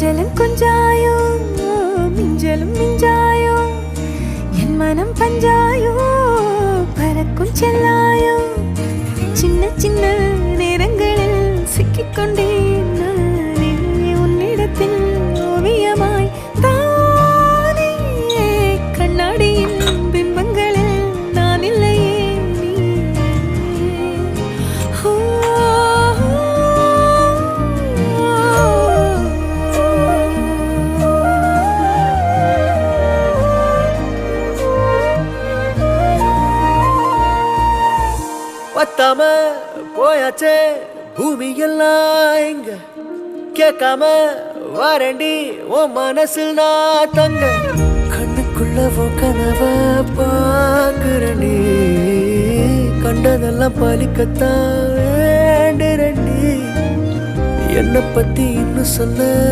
கொஞ்சலும் கொஞ்சாயோ மிஞ்சலும் மிஞ்சாயோ என் மனம் பஞ்சாயோ பறக்கும் செல்லாயோ சின்ன சின்ன நேரங்களில் சிக்கிக்கொண்டேன் நானே உன்னிடத்தில் ஓவியமாய் தானே கண்ணாடியின் பிம்பங்களில் நான் இல்லையே நீ பத்தாம போயாச்சே பூமி எல்லாம் இங்க கேட்காம வாரண்டி உன் மனசில் நான் தங்க கண்ணுக்குள்ள உன் கனவ பாக்குறண்டி கண்டதெல்லாம் பலிக்கத்தான் வேண்டுறண்டி என்னை பத்தி இன்னும் சொல்ல